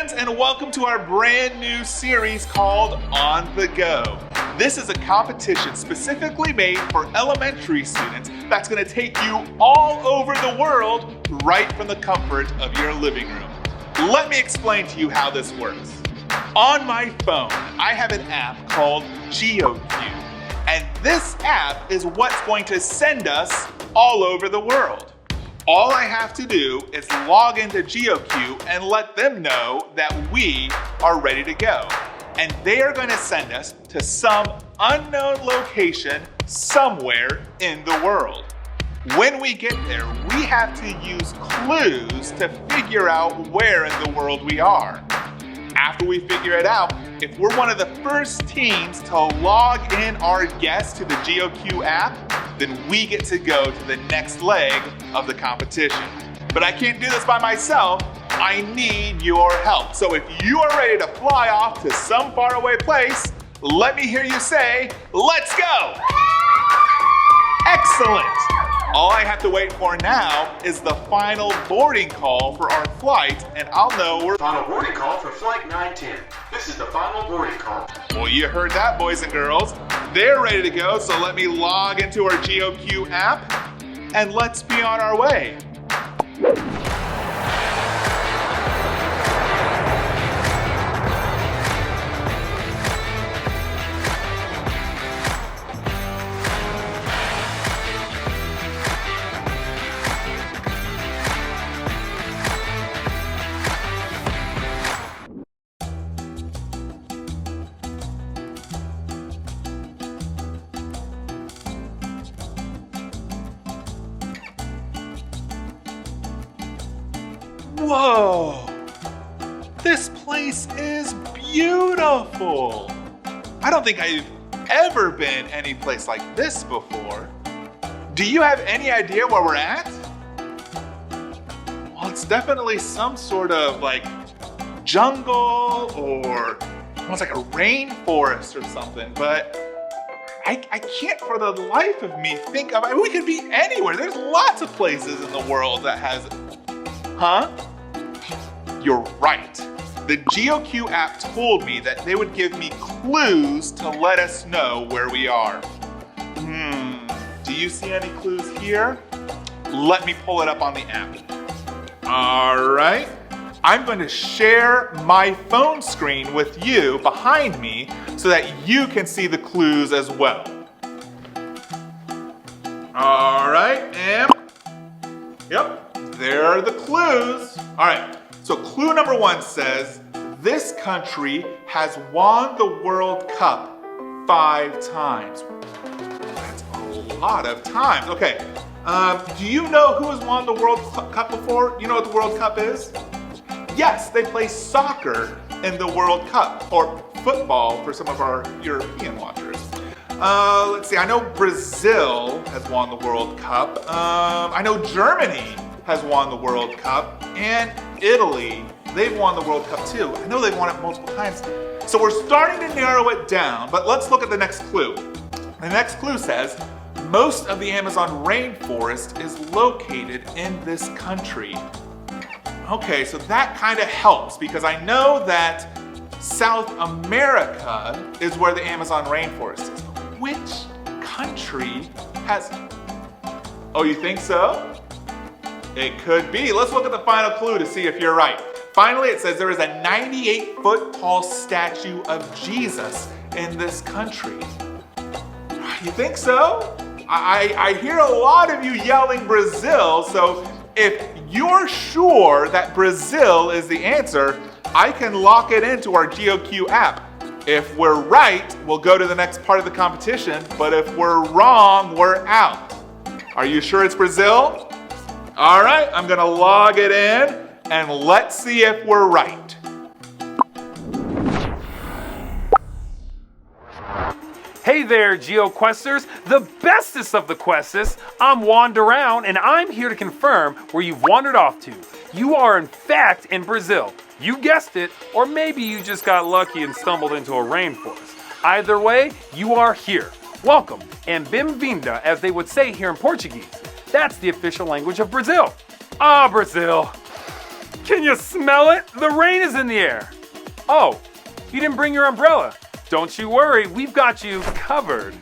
friends, and welcome to our brand new series called On the Go. This is a competition specifically made for elementary students that's going to take you all over the world right from the comfort of your living room. Let me explain to you how this works. On my phone, I have an app called GeoQ, and this app is what's going to send us all over the world. All I have to do is log into GeoQ and let them know that we are ready to go. And they are going to send us to some unknown location somewhere in the world. When we get there, we have to use clues to figure out where in the world we are. After we figure it out, if we're one of the first teams to log in our guess to the GeoQ app, then we get to go to the next leg of the competition. But I can't do this by myself. I need your help. So if you are ready to fly off to some faraway place, let me hear you say, "Let's go!" Excellent! All I have to wait for now is the final boarding call for our flight, and I'll know we're... Final boarding call for Flight 910. This is the final boarding call. Well, you heard that, boys and girls. They're ready to go, so let me log into our GeoQ app, and let's be on our way. Whoa! This place is beautiful! I don't think I've ever been any place like this before. Do you have any idea where we're at? Well, it's definitely some sort of like jungle or almost like a rainforest or something, but I can't for the life of me think of, we could be anywhere. There's lots of places in the world that has, huh? You're right. The GeoQ app told me that they would give me clues to let us know where we are. Do you see any clues here? Let me pull it up on the app. All right. I'm going to share my phone screen with you behind me so that you can see the clues as well. All right, and yep, there are the clues. All right. So clue number 1 says, this country has won the World Cup 5 times. That's a lot of times. Okay, do you know who has won the World Cup before? You know what the World Cup is? Yes, they play soccer in the World Cup, or football for some of our European watchers. Let's see, I know Brazil has won the World Cup. I know Germany has won the World Cup, and Italy, they've won the World Cup too. I know they've won it multiple times. So we're starting to narrow it down, but let's look at the next clue. The next clue says, most of the Amazon rainforest is located in this country. Okay, so that kind of helps because I know that South America is where the Amazon rainforest is. Which country has... Oh, you think so? It could be. Let's look at the final clue to see if you're right. Finally, it says there is a 98-foot tall statue of Jesus in this country. You think so? I hear a lot of you yelling Brazil, so if you're sure that Brazil is the answer, I can lock it into our GeoQ app. If we're right, we'll go to the next part of the competition, but if we're wrong, we're out. Are you sure it's Brazil? All right, I'm gonna log it in and let's see if we're right. Hey there, GeoQuesters, the bestest of the questers. I'm Juan Duround, and I'm here to confirm where you've wandered off to. You are in fact in Brazil. You guessed it, or maybe you just got lucky and stumbled into a rainforest. Either way, you are here. Welcome, and bem-vinda, as they would say here in Portuguese. That's the official language of Brazil. Ah, Brazil. Can you smell it? The rain is in the air. Oh, you didn't bring your umbrella. Don't you worry, we've got you covered.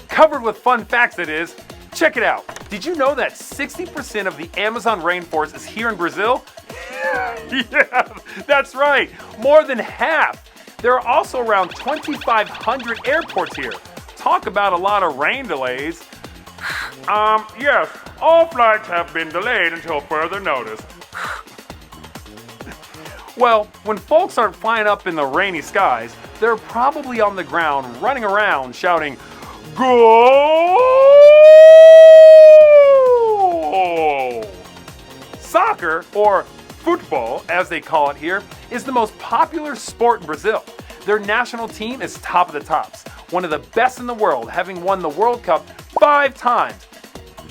Covered with fun facts, it is. Check it out. Did you know that 60% of the Amazon rainforest is here in Brazil? Yeah, that's right. More than half. There are also around 2,500 airports here. Talk about a lot of rain delays. Yes, all flights have been delayed until further notice. Well, when folks aren't flying up in the rainy skies, they're probably on the ground running around shouting, "Goal!" Soccer, or football as they call it here, is the most popular sport in Brazil. Their national team is top of the tops, one of the best in the world, having won the World Cup 5 times.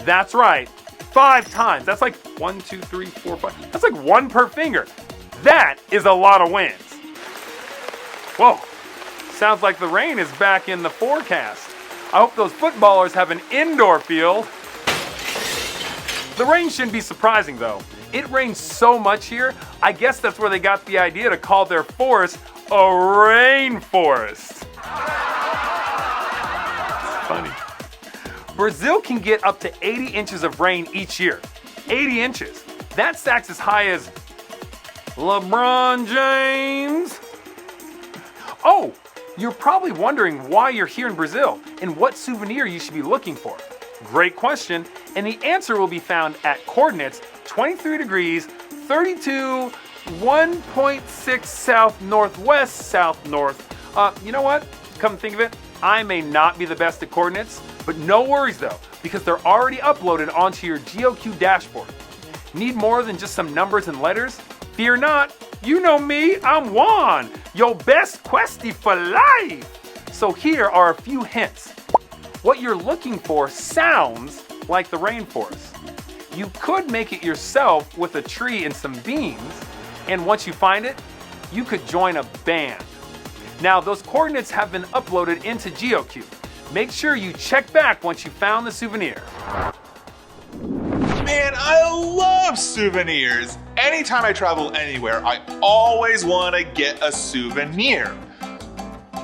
That's right, 5 times. That's like 1, 2, 3, 4, 5. That's like 1 per finger. That is a lot of wins. Whoa, sounds like the rain is back in the forecast. I hope those footballers have an indoor field. The rain shouldn't be surprising though. It rains so much here, I guess that's where they got the idea to call their forest a rainforest. It's funny. Brazil can get up to 80 inches of rain each year. 80 inches. That's as high as LeBron James. Oh, you're probably wondering why you're here in Brazil and what souvenir you should be looking for. Great question, and the answer will be found at coordinates 23 degrees, 32, 1.6 south northwest, south north. You know what? Come think of it, I may not be the best at coordinates, but no worries though, because they're already uploaded onto your GeoQ dashboard. Need more than just some numbers and letters? Fear not, you know me, I'm Juan, your best questie for life. So here are a few hints. What you're looking for sounds like the rainforest. You could make it yourself with a tree and some beans, and once you find it, you could join a band. Now, those coordinates have been uploaded into GeoQ. Make sure you check back once you found the souvenir. Man, I love souvenirs. Anytime I travel anywhere, I always want to get a souvenir.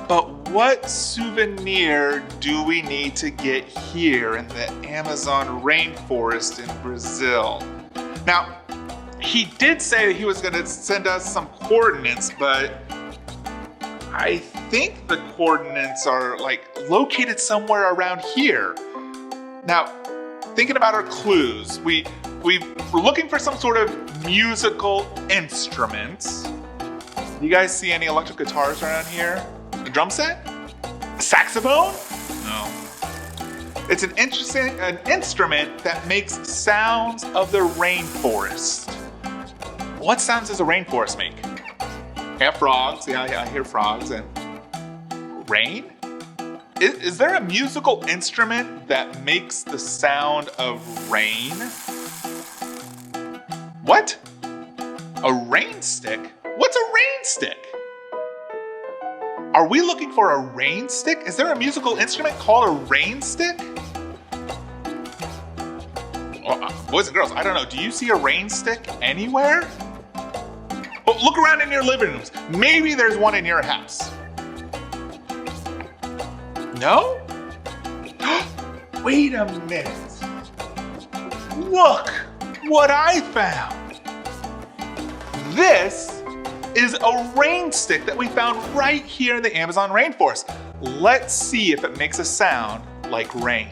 But what souvenir do we need to get here in the Amazon rainforest in Brazil? Now, he did say that he was going to send us some coordinates, but I think the coordinates are like located somewhere around here. Now, thinking about our clues, we're looking for some sort of musical instruments. You guys see any electric guitars around here? A drum set? A saxophone? No. It's an instrument that makes sounds of the rainforest. What sounds does a rainforest make? Yeah, frogs. Yeah, I hear frogs. And rain? Is there a musical instrument that makes the sound of rain? What? A rain stick? What's a rain stick? Are we looking for a rain stick? Is there a musical instrument called a rain stick? Boys and girls, I don't know. Do you see a rain stick anywhere? Oh, look around in your living rooms. Maybe there's one in your house. No? Wait a minute. Look what I found. This is a rain stick that we found right here in the Amazon rainforest. Let's see if it makes a sound like rain.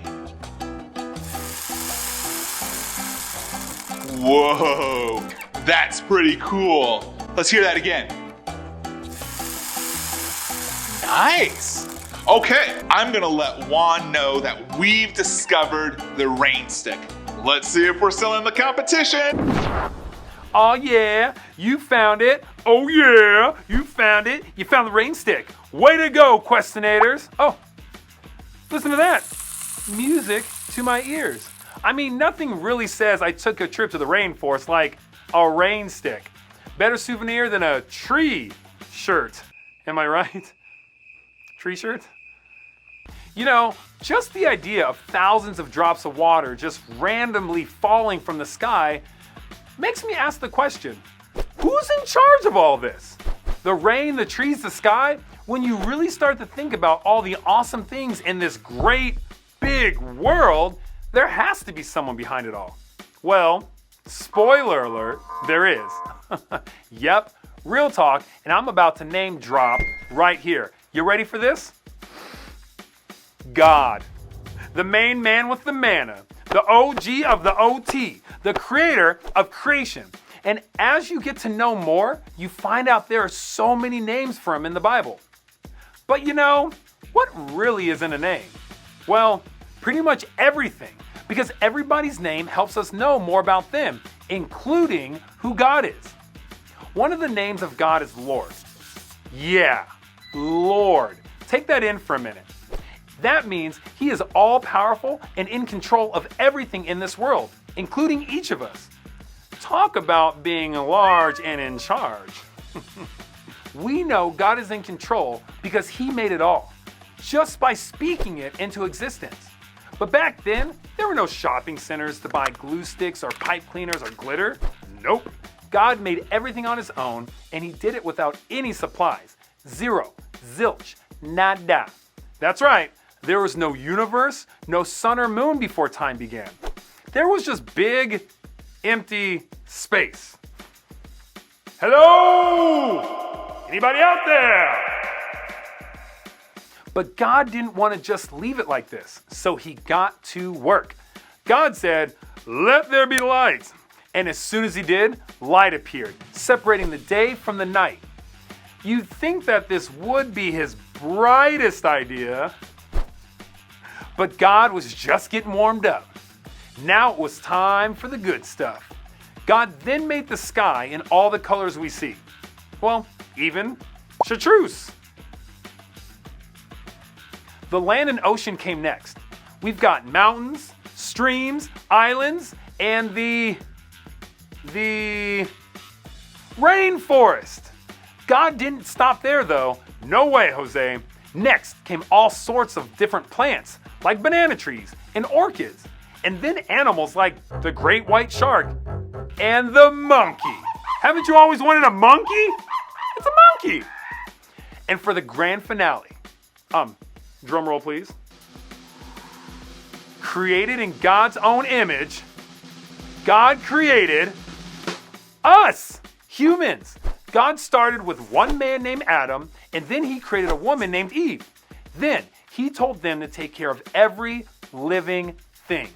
Whoa, that's pretty cool. Let's hear that again. Nice. Okay, I'm gonna let Juan know that we've discovered the rain stick. Let's see if we're still in the competition. Oh yeah, you found it. Oh yeah, you found it. You found the rain stick. Way to go, Questinators. Oh, listen to that. Music to my ears. I mean, nothing really says I took a trip to the rainforest like a rain stick. Better souvenir than a tree shirt. Am I right? Tree shirt? You know, just the idea of thousands of drops of water just randomly falling from the sky, makes me ask the question, who's in charge of all this? The rain, the trees, the sky? When you really start to think about all the awesome things in this great, big world, there has to be someone behind it all. Well, spoiler alert, there is. Yep, real talk, and I'm about to name drop right here. You ready for this? God, the main man with the manna, the OG of the OT, the creator of creation. And as you get to know more, you find out there are so many names for him in the Bible. But you know, what really isn't a name? Well, pretty much everything, because everybody's name helps us know more about them, including who God is. One of the names of God is Lord. Yeah, Lord. Take that in for a minute. That means he is all-powerful and in control of everything in this world, including each of us. Talk about being large and in charge. We know God is in control because he made it all, just by speaking it into existence. But back then, there were no shopping centers to buy glue sticks or pipe cleaners or glitter. Nope. God made everything on his own, and he did it without any supplies. Zero, zilch, nada. That's right. There was no universe, no sun or moon before time began. There was just big, empty space. Hello? Anybody out there? But God didn't want to just leave it like this, so he got to work. God said, "Let there be light." And as soon as he did, light appeared, separating the day from the night. You'd think that this would be his brightest idea, but God was just getting warmed up. Now it was time for the good stuff. God then made the sky in all the colors we see. Well, even chartreuse. The land and ocean came next. We've got mountains, streams, islands, and the rainforest. God didn't stop there though. No way, Jose. Next came all sorts of different plants, like banana trees and orchids, and then animals like the great white shark and the monkey. Haven't you always wanted a monkey? It's a monkey. And for the grand finale, drum roll please. Created in God's own image, God created us, humans. God started with one man named Adam, and then he created a woman named Eve. Then he told them to take care of every living thing.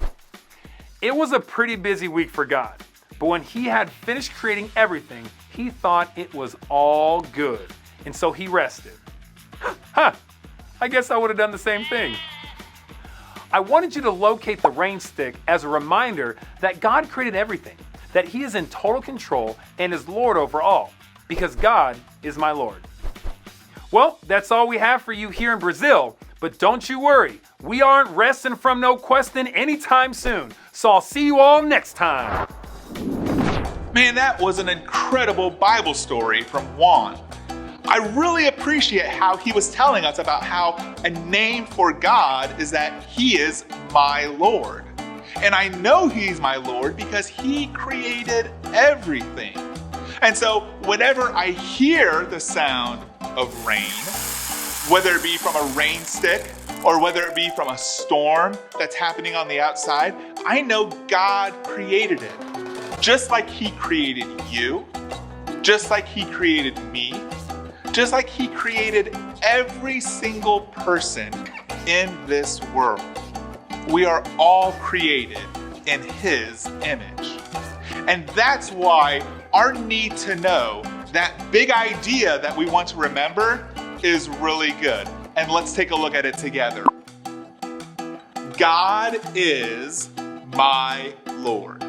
It was a pretty busy week for God, but when he had finished creating everything, he thought it was all good, and so he rested. I guess I would have done the same thing. I wanted you to locate the rain stick as a reminder that God created everything, that he is in total control and is Lord over all, because God is my Lord. Well, that's all we have for you here in Brazil, but don't you worry, we aren't resting from no questing anytime soon, so I'll see you all next time. Man, that was an incredible Bible story from Juan. I really appreciate how he was telling us about how a name for God is that he is my Lord. And I know he's my Lord because he created everything. And so whenever I hear the sound of rain, whether it be from a rain stick or whether it be from a storm that's happening on the outside, I know God created it. Just like he created you, just like he created me, just like he created every single person in this world. We are all created in his image. And that's why our need to know that big idea that we want to remember is really good. And let's take a look at it together. God is my Lord.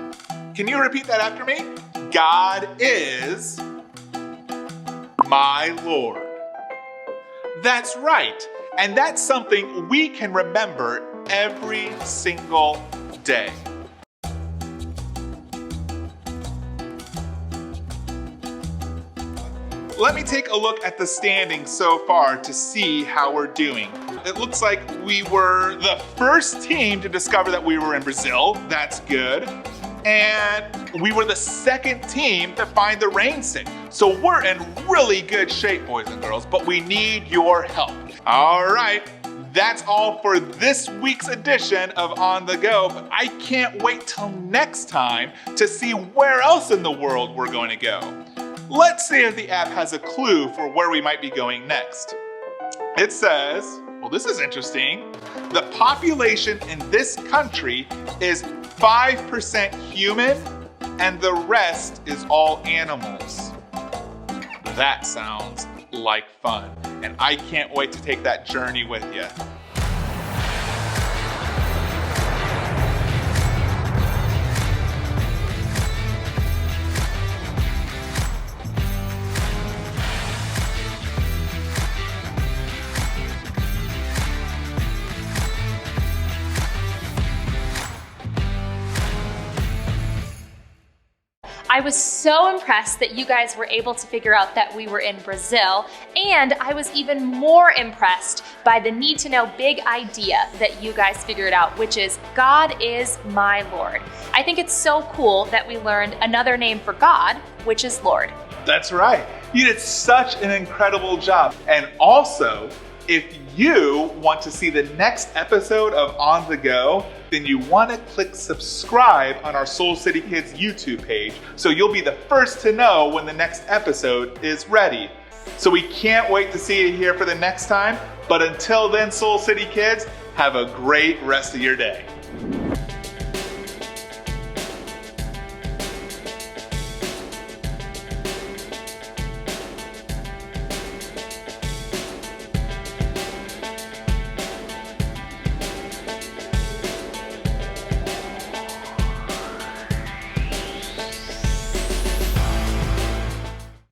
Can you repeat that after me? God is my Lord. That's right. And that's something we can remember every single day. Let me take a look at the standings so far to see how we're doing. It looks like we were the first team to discover that we were in Brazil. That's good. and we were the second team to find the rain stick. So we're in really good shape, boys and girls, but we need your help. All right, that's all for this week's edition of On The Go, but I can't wait till next time to see where else in the world we're going to go. Let's see if the app has a clue for where we might be going next. It says, well, this is interesting. The population in this country is 5% human and the rest is all animals. That sounds like fun, and I can't wait to take that journey with you. I was so impressed that you guys were able to figure out that we were in Brazil, and I was even more impressed by the need to know big idea that you guys figured out, which is God is my Lord. I think it's so cool that we learned another name for God, which is Lord. That's right. You did such an incredible job. And also, if you want to see the next episode of On The Go, then you want to click subscribe on our Soul City Kids YouTube page so you'll be the first to know when the next episode is ready. So we can't wait to see you here for the next time. But until then, Soul City Kids, have a great rest of your day.